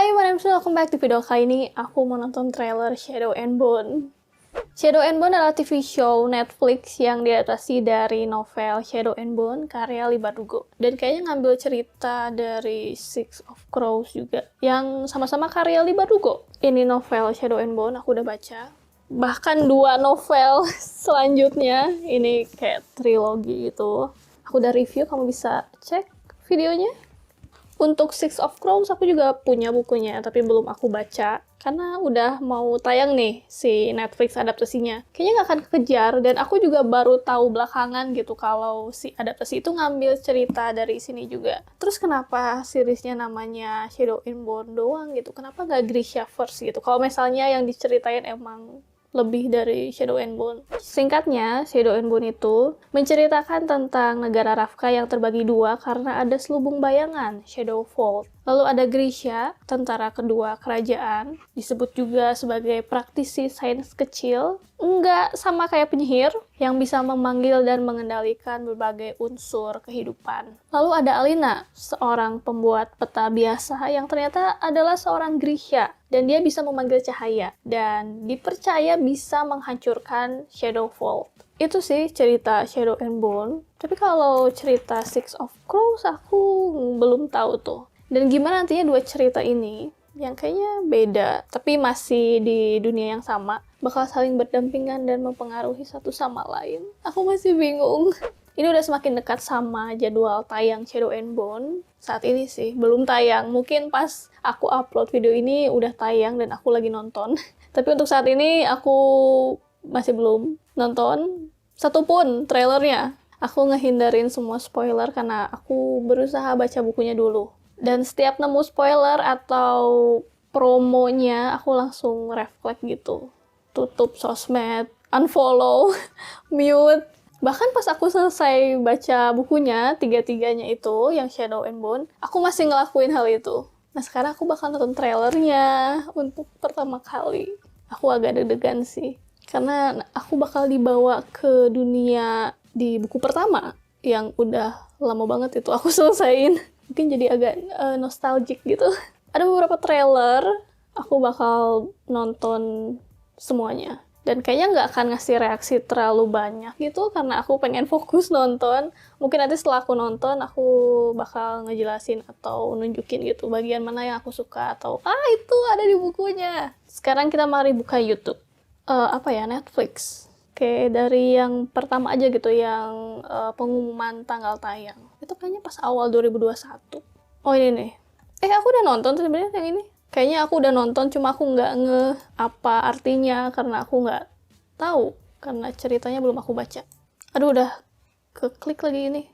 Hai, my name is welcome back. Di video kali ini aku mau nonton trailer Shadow and Bone. Shadow and Bone adalah TV show Netflix yang diadaptasi dari novel Shadow and Bone karya Lee Bardugo. Dan kayaknya ngambil cerita dari Six of Crows juga, yang sama-sama karya Lee Bardugo. Ini novel Shadow and Bone, aku udah baca. Bahkan 2 novel selanjutnya, ini kayak trilogi gitu. Aku udah review, kamu bisa cek videonya. Untuk Six of Crows aku juga punya bukunya, tapi belum aku baca. Karena udah mau tayang nih si Netflix adaptasinya. Kayaknya nggak akan kekejar, dan aku juga baru tahu belakangan gitu kalau si adaptasi itu ngambil cerita dari sini juga. Terus kenapa seriesnya namanya Shadow and Bone doang gitu? Kenapa nggak Grishaverse gitu? Kalau misalnya yang diceritain emang lebih dari Shadow and Bone. Singkatnya, Shadow and Bone itu menceritakan tentang negara Ravka yang terbagi 2 karena ada selubung bayangan, Shadow Vault. Lalu ada Grisha, tentara kedua kerajaan, disebut juga sebagai praktisi sains kecil, enggak sama kayak penyihir, yang bisa memanggil dan mengendalikan berbagai unsur kehidupan. Lalu ada Alina, seorang pembuat peta biasa yang ternyata adalah seorang Grisha, dan dia bisa memanggil cahaya, dan dipercaya bisa menghancurkan Shadow Vault. Itu sih cerita Shadow and Bone. Tapi kalau cerita Six of Crows aku belum tahu tuh. Dan gimana nantinya 2 cerita ini yang kayaknya beda, tapi masih di dunia yang sama, bakal saling berdampingan dan mempengaruhi satu sama lain. Aku masih bingung. Ini udah semakin dekat sama jadwal tayang Shadow and Bone. Saat ini sih, belum tayang. Mungkin pas aku upload video ini udah tayang dan aku lagi nonton. Tapi untuk saat ini aku masih belum nonton satupun trailernya. Aku ngehindarin semua spoiler karena aku berusaha baca bukunya dulu. Dan setiap nemu spoiler atau promonya, aku langsung reflect gitu. Tutup sosmed, unfollow, mute. Bahkan pas aku selesai baca bukunya, 3-3-nya itu, yang Shadow and Bone, aku masih ngelakuin hal itu. Nah, sekarang aku bakal nonton trailernya untuk pertama kali. Aku agak deg-degan sih. Karena aku bakal dibawa ke dunia di buku pertama, yang udah lama banget itu aku selesaiin. Mungkin jadi agak nostalgic gitu. Ada beberapa trailer, aku bakal nonton semuanya. Dan kayaknya nggak akan ngasih reaksi terlalu banyak gitu, karena aku pengen fokus nonton. Mungkin nanti setelah aku nonton, aku bakal ngejelasin atau nunjukin gitu bagian mana yang aku suka, atau itu ada di bukunya. Sekarang kita mari buka YouTube. Netflix. Oke, dari yang pertama aja gitu, yang pengumuman tanggal tayang. Itu kayaknya pas awal 2021. Oh, ini nih. Aku udah nonton sebenarnya yang ini. Kayaknya aku udah nonton, cuma aku nggak apa artinya, karena aku nggak tahu. Karena ceritanya belum aku baca. Aduh, udah keklik lagi ini.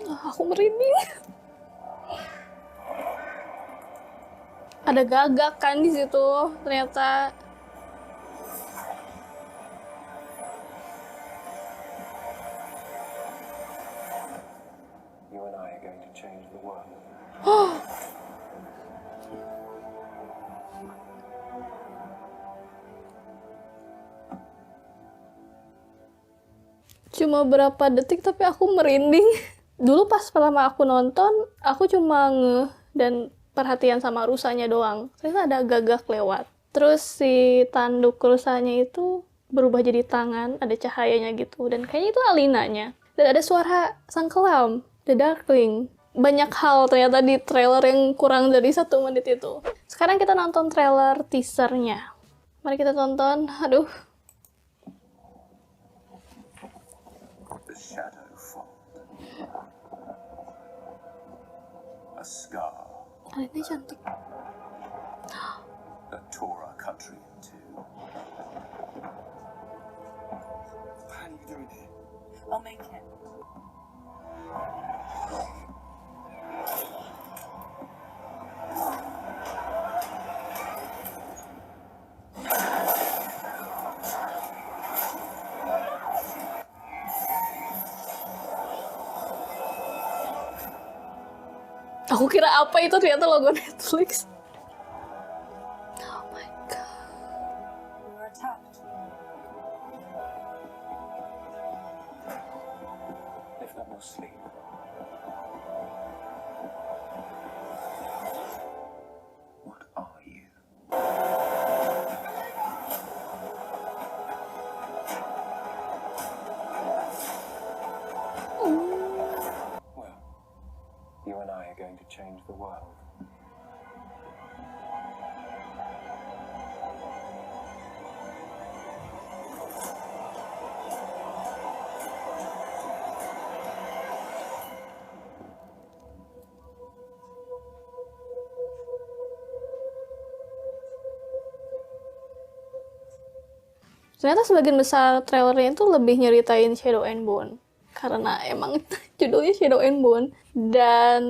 Aku merinding. Ada gagak kan di situ, ternyata. You and I are going to change the world. Cuma berapa detik tapi aku merinding. Dulu pas pertama aku nonton, aku cuma dan perhatian sama rusanya doang. Ternyata ada gagak lewat. Terus si tanduk rusanya itu berubah jadi tangan, ada cahayanya gitu. Dan kayaknya itu Alinanya. Dan ada suara sang kelam, The Darkling. Banyak hal ternyata di trailer yang kurang dari 1 menit itu. Sekarang kita nonton trailer teasernya. Mari kita tonton. Aduh. The Shadow Vault. A scar. Ini cantik. A Torah country in 2. How are you doing here? I'll make it. Aku kira apa itu, ternyata logo Netflix. sleep. What are you? Well, you and I are going to change the world. Ternyata sebagian besar trailernya itu lebih nyeritain Shadow and Bone. Karena emang judulnya Shadow and Bone. Dan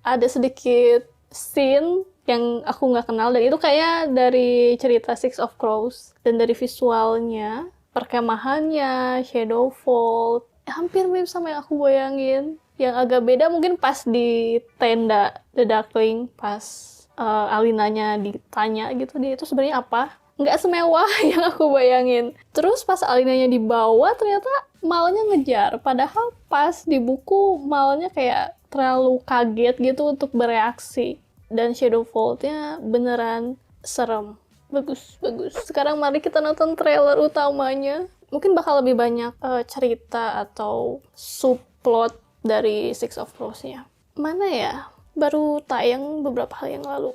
ada sedikit scene yang aku nggak kenal. Dan itu kayak dari cerita Six of Crows. Dan dari visualnya, perkemahannya, Shadowfall, hampir mirip sama yang aku bayangin. Yang agak beda mungkin pas di tenda The Darkling. Pas Alinanya ditanya gitu, dia itu sebenarnya apa? Nggak semewah yang aku bayangin. Terus pas Alinanya dibawa, ternyata Malnya ngejar. Padahal pas di buku, Malnya kayak terlalu kaget gitu untuk bereaksi. Dan Shadowfall-nya beneran serem. Bagus, bagus. Sekarang mari kita nonton trailer utamanya. Mungkin bakal lebih banyak cerita atau subplot dari Six of Crows-nya. Mana ya? Baru tayang beberapa hari yang lalu.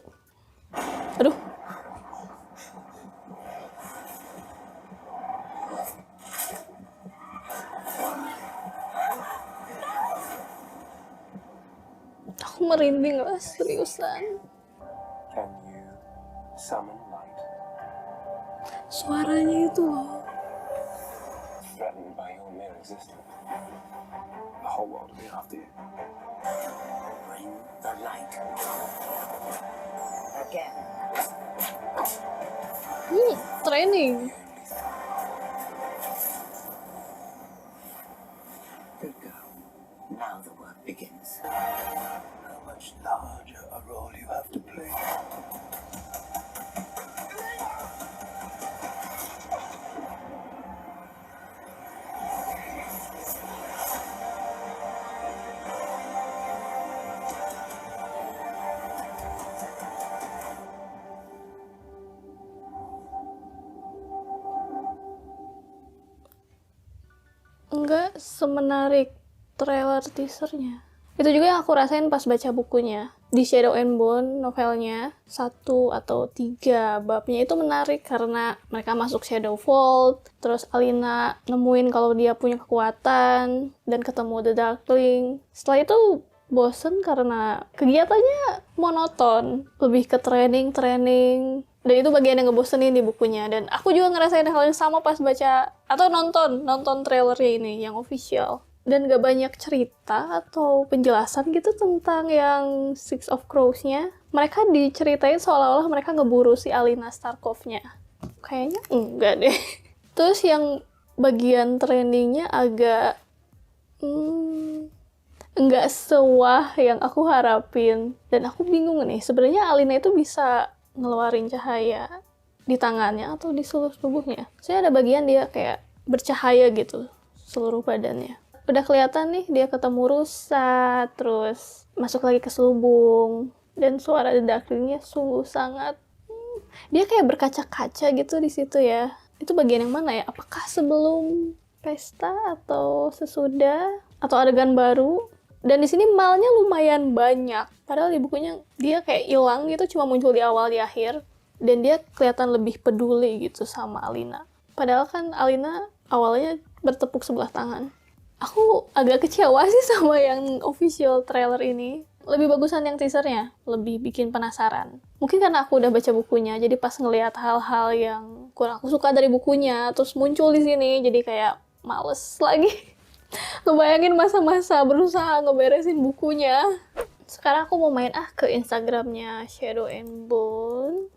Aduh. Aku merinding lah, seriusan. Can you summon light? Suaranya itu loh. Threatened by your mere existence. The whole world will be after you. Bring the light. Again. Training. Good girl. Now the work begins. How much larger a role you have to play. Enggak semenarik trailer teasernya. Itu juga yang aku rasain pas baca bukunya. Di Shadow and Bone novelnya, 1 atau 3 babnya itu menarik karena mereka masuk Shadowfall, terus Alina nemuin kalau dia punya kekuatan, dan ketemu The Darkling. Setelah itu bosen karena kegiatannya monoton, lebih ke training. Dan itu bagian yang ngebosenin di bukunya. Dan aku juga ngerasain hal yang sama pas baca, atau nonton trailernya ini, yang official. Dan gak banyak cerita atau penjelasan gitu tentang yang Six of Crows-nya. Mereka diceritain seolah-olah mereka ngeburu si Alina Starkov-nya. Kayaknya enggak deh. Terus yang bagian trainingnya agak enggak sewah yang aku harapin. Dan aku bingung nih, sebenarnya Alina itu bisa ngeluarin cahaya di tangannya atau di seluruh tubuhnya. Saya ada bagian dia kayak bercahaya gitu, seluruh badannya. Udah kelihatan nih dia ketemu rusa, terus masuk lagi ke selubung, dan suara The Darkling-nya sungguh sangat dia kayak berkaca-kaca gitu di situ ya. Itu bagian yang mana ya? Apakah sebelum pesta atau sesudah atau adegan baru? Dan di sini malnya lumayan banyak. Padahal di bukunya dia kayak hilang gitu, cuma muncul di awal, di akhir. Dan dia kelihatan lebih peduli gitu sama Alina. Padahal kan Alina awalnya bertepuk sebelah tangan. Aku agak kecewa sih sama yang official trailer ini. Lebih bagusan yang teasernya, lebih bikin penasaran. Mungkin karena aku udah baca bukunya, jadi pas ngelihat hal-hal yang kurang aku suka dari bukunya, terus muncul di sini, jadi kayak males lagi. Ngebayangin masa-masa berusaha ngeberesin bukunya. Sekarang aku mau main ke Instagramnya Shadow and Bone.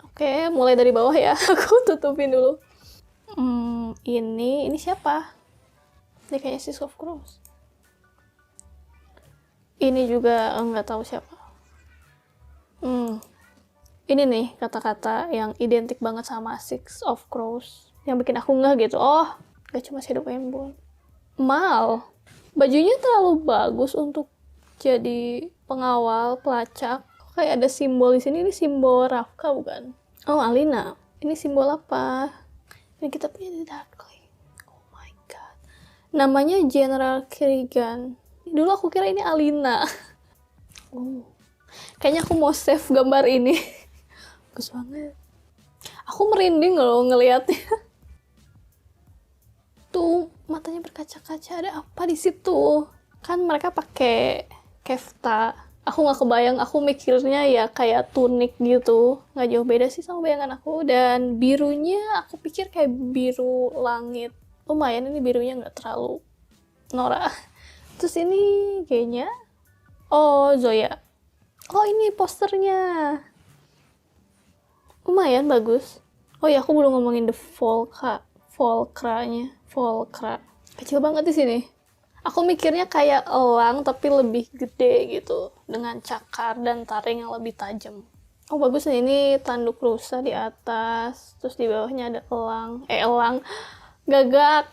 Oke, mulai dari bawah ya. Aku tutupin dulu. Ini siapa? Ini kayaknya Six of Crows. Ini juga nggak tahu siapa. Ini nih kata-kata yang identik banget sama Six of Crows. Yang bikin aku ngeh gitu. Oh, gak cuma Shadow and Bone. Mal. Bajunya terlalu bagus untuk jadi pengawal, pelacak. Kayak ada simbol di sini, ini simbol Ravka bukan? Oh, Alina. Ini simbol apa? Ini kita punya di Darkling. Oh my god. Namanya General Kerrigan. Dulu aku kira ini Alina. Oh. Kayaknya aku mau save gambar ini. Bagus banget. Aku merinding loh ngelihatnya. Tuh, matanya berkaca-kaca. Ada apa di situ? Kan mereka pakai kefta. Aku nggak kebayang, aku mikirnya ya kayak tunik gitu. Nggak jauh beda sih sama bayangan aku. Dan birunya aku pikir kayak biru langit. Lumayan ini birunya nggak terlalu norak. Terus ini kayaknya, oh Zoya. Oh ini posternya. Lumayan bagus. Oh ya aku belum ngomongin The Volcra-nya. Volcra. Kecil banget di sini. Aku mikirnya kayak elang tapi lebih gede gitu, dengan cakar dan taring yang lebih tajam. Oh bagus nih, ini tanduk rusa di atas, terus di bawahnya ada elang, gagak.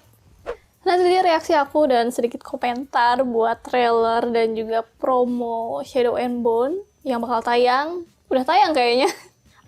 Nah itu dia reaksi aku dan sedikit komentar buat trailer dan juga promo Shadow and Bone yang bakal tayang. Udah tayang kayaknya.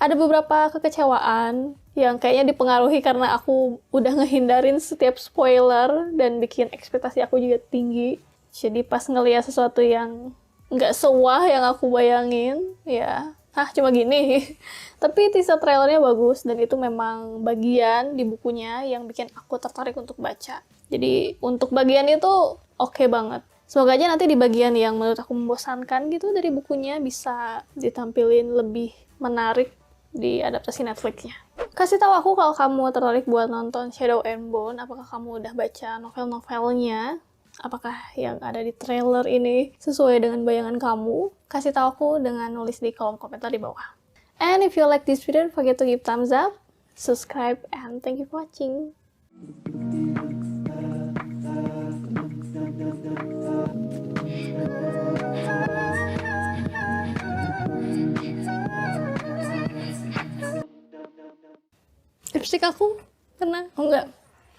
Ada beberapa kekecewaan yang kayaknya dipengaruhi karena aku udah ngehindarin setiap spoiler dan bikin ekspektasi aku juga tinggi. Jadi pas ngeliat sesuatu yang nggak sewah yang aku bayangin, ya cuma gini. Tapi teaser trailernya bagus dan itu memang bagian di bukunya yang bikin aku tertarik untuk baca. Jadi untuk bagian itu oke banget. Semoga aja nanti di bagian yang menurut aku membosankan gitu dari bukunya bisa ditampilin lebih menarik di adaptasi Netflix-nya. Kasih tahu aku kalau kamu tertarik buat nonton Shadow and Bone, apakah kamu udah baca novel-novelnya? Apakah yang ada di trailer ini sesuai dengan bayangan kamu? Kasih tahu aku dengan nulis di kolom komentar di bawah. And if you like this video, don't forget to give thumbs up, subscribe, and thank you for watching. Lipstick aku kena? Oh enggak.